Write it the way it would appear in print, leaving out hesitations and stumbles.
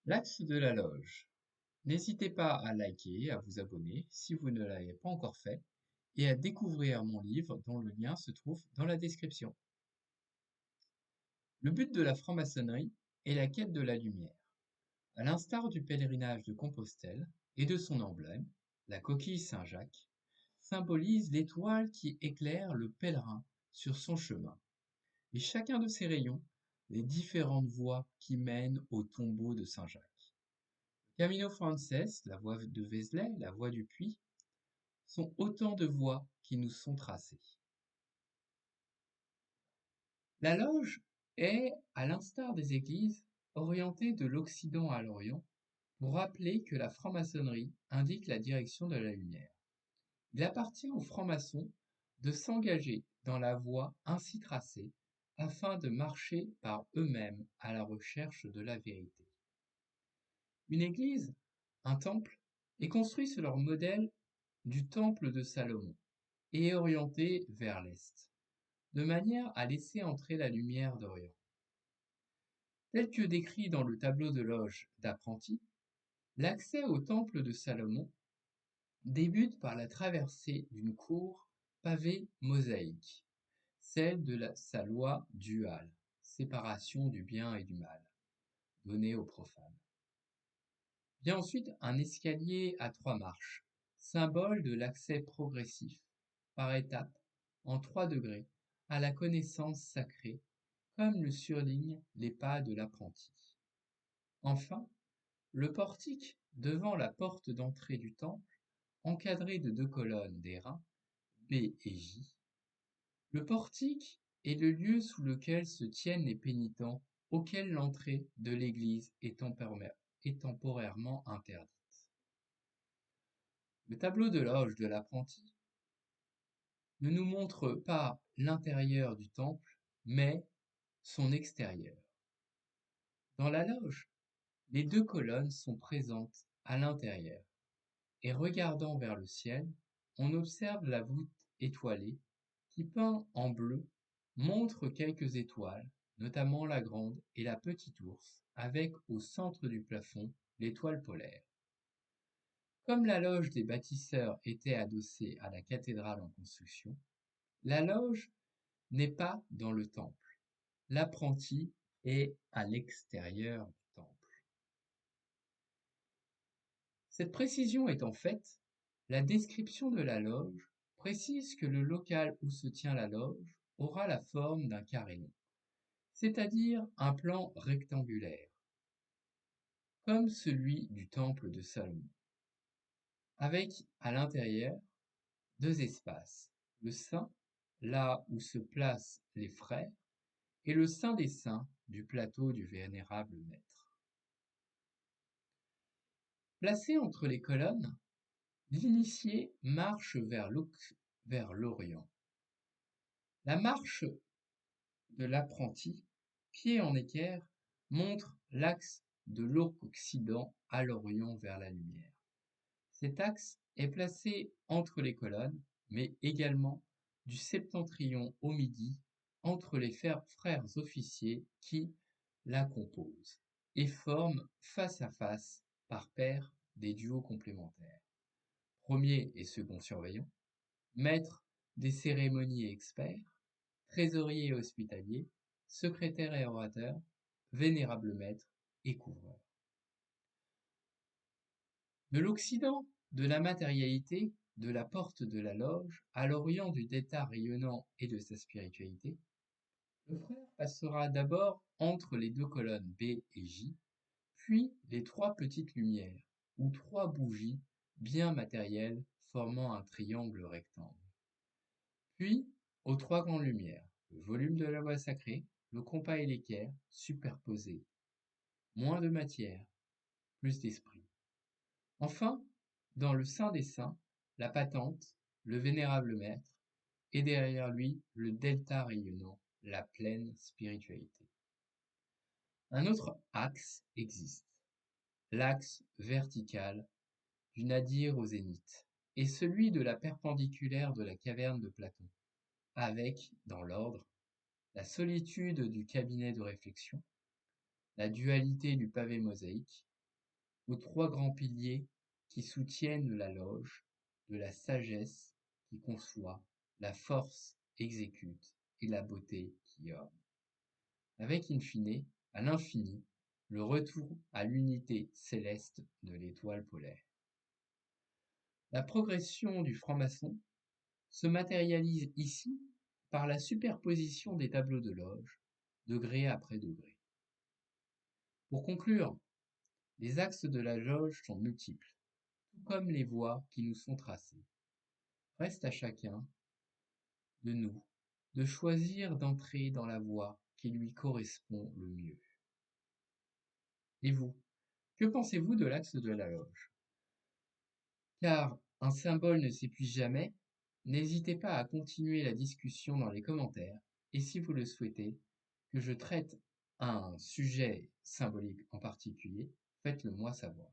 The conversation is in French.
L'axe de la loge. N'hésitez pas à liker, à vous abonner si vous ne l'avez pas encore fait, et à découvrir mon livre dont le lien se trouve dans la description. Le but de la franc-maçonnerie est la quête de la lumière. À l'instar du pèlerinage de Compostelle et de son emblème, la coquille Saint-Jacques, symbolise l'étoile qui éclaire le pèlerin sur son chemin, et chacun de ces rayons, les différentes voies qui mènent au tombeau de Saint-Jacques. Camino Frances, la voie de Vézelay, la voie du Puy, sont autant de voies qui nous sont tracées. La loge est, à l'instar des églises, orientée de l'Occident à l'Orient pour rappeler que la franc-maçonnerie indique la direction de la lumière. Il appartient aux francs-maçons de s'engager dans la voie ainsi tracée afin de marcher par eux-mêmes à la recherche de la vérité. Une église, un temple, est construit sur leur modèle du temple de Salomon et est orienté vers l'est, de manière à laisser entrer la lumière d'Orient. Tel que décrit dans le tableau de loge d'apprenti, l'accès au temple de Salomon débute par la traversée d'une cour pavée mosaïque, celle de sa loi duale, séparation du bien et du mal, donnée aux profanes. Vient ensuite un escalier à 3 marches, symbole de l'accès progressif, par étapes, en 3 degrés, à la connaissance sacrée, comme le surlignent les pas de l'apprenti. Enfin, le portique devant la porte d'entrée du temple, encadré de 2 colonnes d'airain, B et J. Le portique est le lieu sous lequel se tiennent les pénitents auxquels l'entrée de l'église est temporairement interdite. Le tableau de loge de l'apprenti ne nous montre pas l'intérieur du temple, mais son extérieur. Dans la loge, les 2 colonnes sont présentes à l'intérieur, et regardant vers le ciel, on observe la voûte étoilée qui, peint en bleu, montre quelques étoiles, notamment la grande et la petite ours, avec au centre du plafond l'étoile polaire. Comme la loge des bâtisseurs était adossée à la cathédrale en construction, la loge n'est pas dans le temple. L'apprenti est à l'extérieur du temple. Cette précision étant faite, la description de la loge précise que le local où se tient la loge aura la forme d'un carénon, c'est-à-dire un plan rectangulaire, comme celui du temple de Salomon, avec à l'intérieur 2 espaces, le saint, là où se placent les frères, et le saint des saints du plateau du vénérable maître. Placé entre les colonnes, l'initié marche vers l'Orient. La marche de l'apprenti, pied en équerre, montre l'axe de l'Occident à l'Orient vers la lumière. Cet axe est placé entre les colonnes, mais également du septentrion au midi, entre les frères officiers qui la composent, et forment face à face, par paires, des duos complémentaires. Premier et second surveillant, maître des cérémonies et expert, trésorier et hospitalier, secrétaire et orateur, vénérable maître et couvreur. De l'Occident, de la matérialité, de la porte de la loge, à l'Orient du détat rayonnant et de sa spiritualité, le frère passera d'abord entre les 2 colonnes B et J, puis les 3 petites lumières, ou 3 bougies bien matérielles formant un triangle rectangle. Puis aux 3 grandes lumières, le volume de la voie sacrée, le compas et l'équerre superposés. Moins de matière, plus d'esprit. Enfin, dans le Saint des Saints, la patente, le vénérable maître, et derrière lui le delta rayonnant, la pleine spiritualité. Un autre axe existe, l'axe vertical du nadir au zénith, et celui de la perpendiculaire de la caverne de Platon, avec, dans l'ordre, la solitude du cabinet de réflexion, la dualité du pavé mosaïque aux 3 grands piliers qui soutiennent la loge, de la sagesse qui conçoit, la force exécute et la beauté qui orne. Avec in fine, à l'infini, le retour à l'unité céleste de l'étoile polaire. La progression du franc-maçon se matérialise ici par la superposition des tableaux de loge, degré après degré. Pour conclure, les axes de la loge sont multiples, tout comme les voies qui nous sont tracées. Reste à chacun de nous de choisir d'entrer dans la voie qui lui correspond le mieux. Et vous, que pensez-vous de l'axe de la loge? Car un symbole ne s'épuise jamais, n'hésitez pas à continuer la discussion dans les commentaires, et si vous le souhaitez, que je traite un sujet symbolique en particulier, faites-le moi savoir.